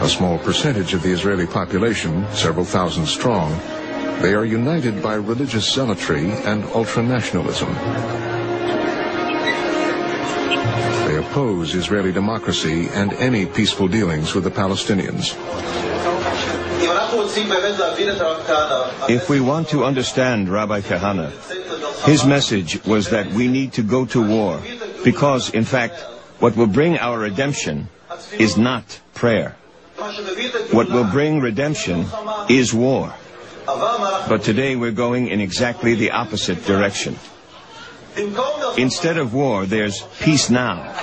small percentage of the Israeli population, several thousand strong, they are united by religious zealotry and ultranationalism. They oppose Israeli democracy and any peaceful dealings with the Palestinians. If we want to understand Rabbi Kahana, his message was that we need to go to war because, in fact, what will bring our redemption is not prayer. What will bring redemption is war. But today we're going in exactly the opposite direction. Instead of war, there's peace now.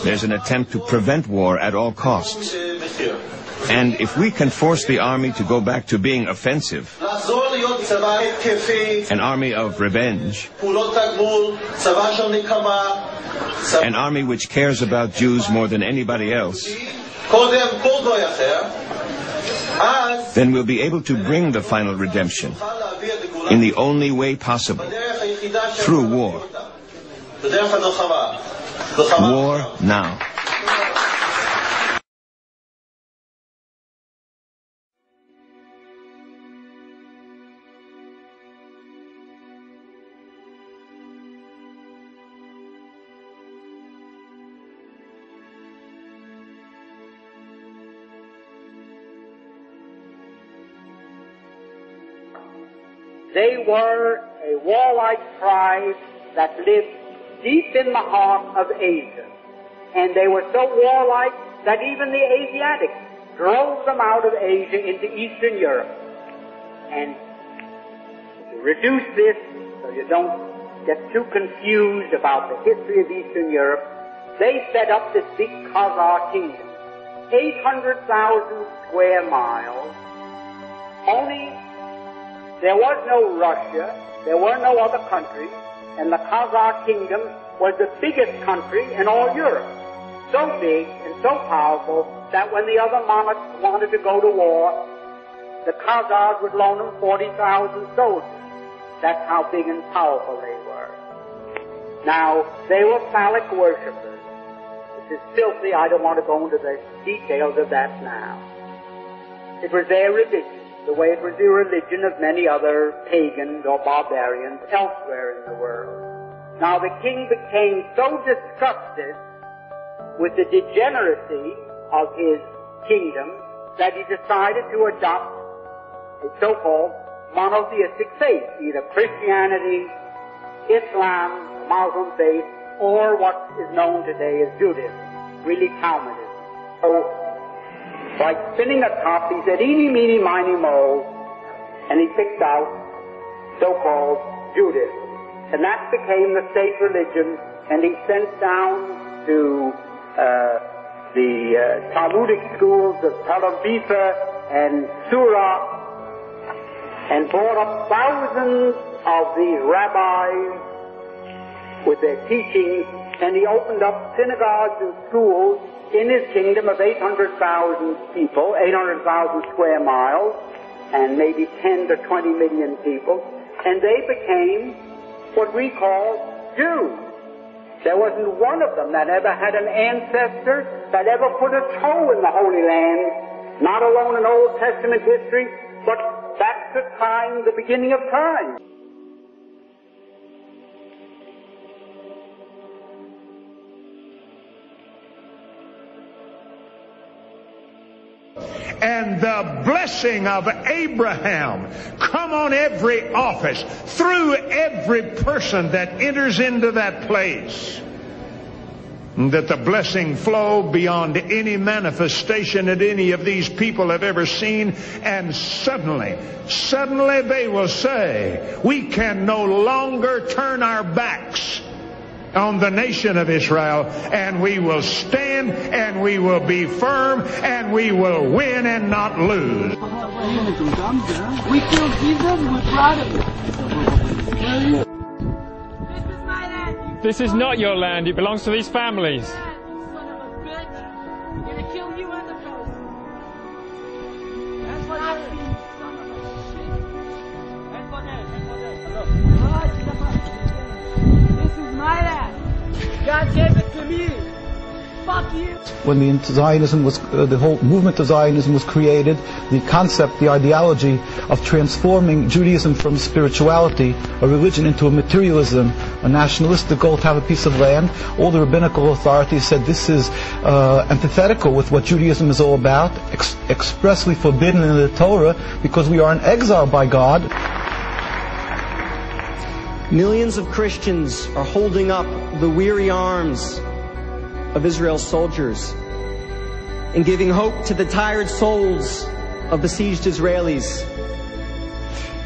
There's an attempt to prevent war at all costs. And if we can force the army to go back to being offensive, an army of revenge, an army which cares about Jews more than anybody else, then we'll be able to bring the final redemption in the only way possible, through war. War now. They were a warlike tribe that lived deep in the heart of Asia. And they were so warlike that even the Asiatics drove them out of Asia into Eastern Europe. And to reduce this so you don't get too confused about the history of Eastern Europe, they set up this big Khazar kingdom, 800,000 square miles. Only there was no Russia, there were no other countries, and the Khazar kingdom was the biggest country in all Europe. So big and so powerful that when the other monarchs wanted to go to war, the Khazars would loan them 40,000 soldiers. That's how big and powerful they were. Now, they were phallic worshippers, which is filthy. I don't want to go into the details of that now. It was their religion, the way it was the religion of many other pagans or barbarians elsewhere in the world. Now the king became so disgusted with the degeneracy of his kingdom that he decided to adopt a so-called monotheistic faith, either Christianity, Islam, Muslim faith, or what is known today as Judaism, really Talmudism. So, like spinning a top, he said, eeny, meeny, miny, mo, and he picked out so-called Judaism. And that became the state religion, and he sent down to the Talmudic schools of Tel Aviv and Surah, and brought up thousands of these rabbis with their teachings, and he opened up synagogues and schools in his kingdom of 800,000 people, 800,000 square miles, and maybe 10 to 20 million people, and they became what we call Jews. There wasn't one of them that ever had an ancestor that ever put a toe in the Holy Land, not alone in Old Testament history, but back to time, the beginning of time. And the blessing of Abraham come on every office, through every person that enters into that place. That the blessing flow beyond any manifestation that any of these people have ever seen. And suddenly they will say, we can no longer turn our backs on the nation of Israel, and we will stand, and we will be firm, and we will win and not lose. We killed Jesus, we're proud of it. This is my land. This is not your land, it belongs to these families. You son of a bitch. We're gonna kill you on the coast. That's what I mean, son of a shit. This is my land. God gave it to me. Fuck you. When the whole movement of Zionism was created, the concept, the ideology of transforming Judaism from spirituality, a religion, into a materialism, a nationalistic goal to have a piece of land, all the rabbinical authorities said this is antithetical with what Judaism is all about, expressly forbidden in the Torah, because we are in exile by God. Millions of Christians are holding up the weary arms of Israel's soldiers and giving hope to the tired souls of besieged Israelis.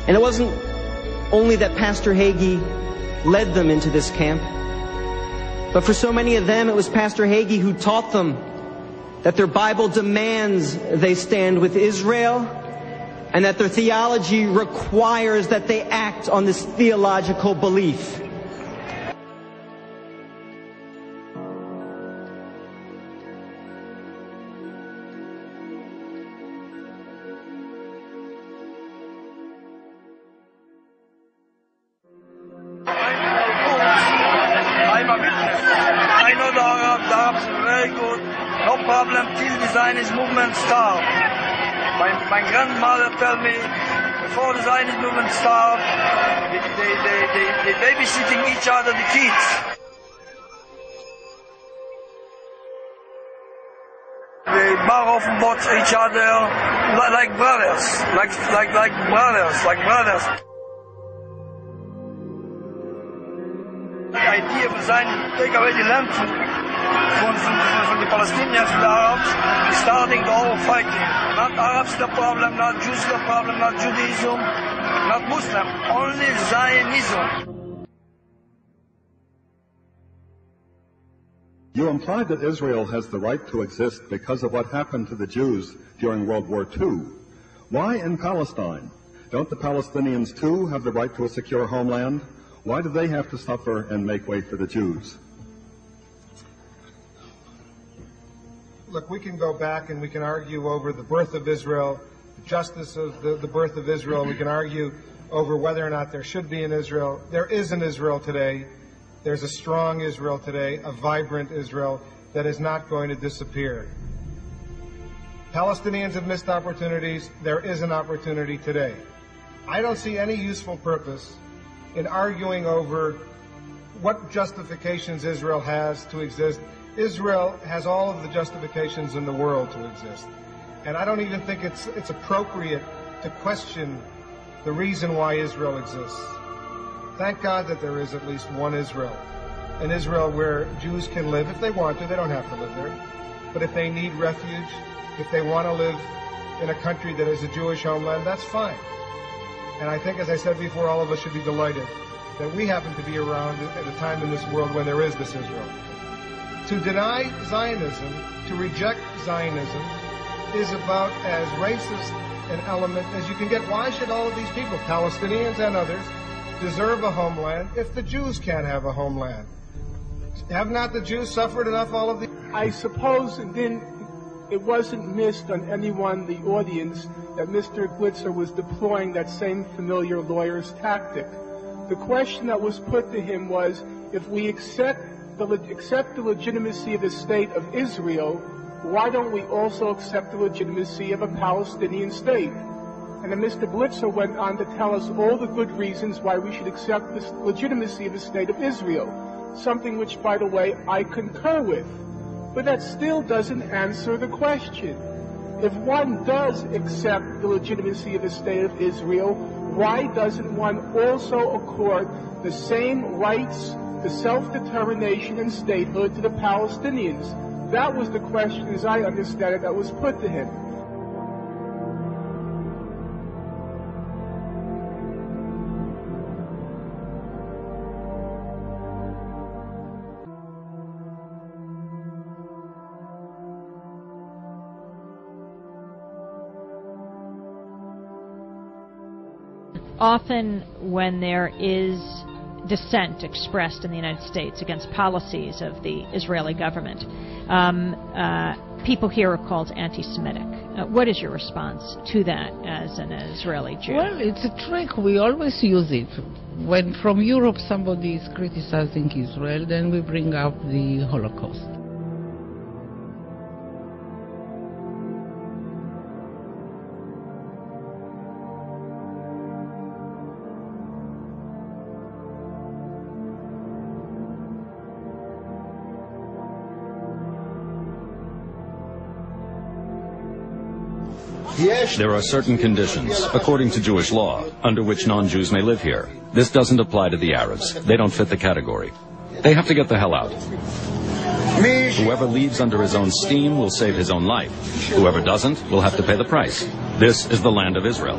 And it wasn't only that Pastor Hagee led them into this camp, but for so many of them it was Pastor Hagee who taught them that their Bible demands they stand with Israel and that their theology requires that they act on this theological belief. I know the Arabs are very good. No problem till the Zionist movement start. My grandmother told me before the Zionist movement start, they babysitting each other, the kids. They bar off and watch each other like brothers, like brothers. The idea of Zionism take away the land from the Palestinians to the Arabs, starting the whole fighting. Not Arabs the problem, not Jews the problem, not Judaism, not Muslim, only Zionism. You implied that Israel has the right to exist because of what happened to the Jews during World War II. Why in Palestine? Don't the Palestinians too have the right to a secure homeland? Why do they have to suffer and make way for the Jews? Look, we can go back and we can argue over the birth of Israel, the justice of the birth of Israel. We can argue over whether or not there should be an Israel. There is an Israel today. There's a strong Israel today, a vibrant Israel that is not going to disappear. Palestinians have missed opportunities. There is an opportunity today. I don't see any useful purpose in arguing over what justifications Israel has to exist. Israel has all of the justifications in the world to exist. And I don't even think it's appropriate to question the reason why Israel exists. Thank God that there is at least one Israel. An Israel where Jews can live if they want to. They don't have to live there. But if they need refuge, if they want to live in a country that is a Jewish homeland, that's fine. And I think, as I said before, all of us should be delighted that we happen to be around at a time in this world when there is this Israel. To deny Zionism, to reject Zionism, is about as racist an element as you can get. Why should all of these people, Palestinians and others, deserve a homeland if the Jews can't have a homeland? Have not the Jews suffered enough all of the... I suppose it wasn't missed on anyone in the audience that Mr. Glitzer was deploying that same familiar lawyer's tactic. The question that was put to him was, if we accept the legitimacy of the state of Israel, why don't we also accept the legitimacy of a Palestinian state? And then Mr. Blitzer went on to tell us all the good reasons why we should accept the legitimacy of the state of Israel, something which, by the way, I concur with. But that still doesn't answer the question. If one does accept the legitimacy of the state of Israel, why doesn't one also accord the same rights to self-determination and statehood to the Palestinians? That was the question, as I understand it, that was put to him. Often when there is dissent expressed in the United States against policies of the Israeli government, people here are called anti-Semitic. What is your response to that as an Israeli Jew? Well, it's a trick. We always use it. when from Europe somebody is criticizing Israel, then we bring up the Holocaust. There are certain conditions, according to Jewish law, under which non-Jews may live here. This doesn't apply to the Arabs. They don't fit the category. They have to get the hell out. Whoever leaves under his own steam will save his own life. Whoever doesn't will have to pay the price. This is the land of Israel.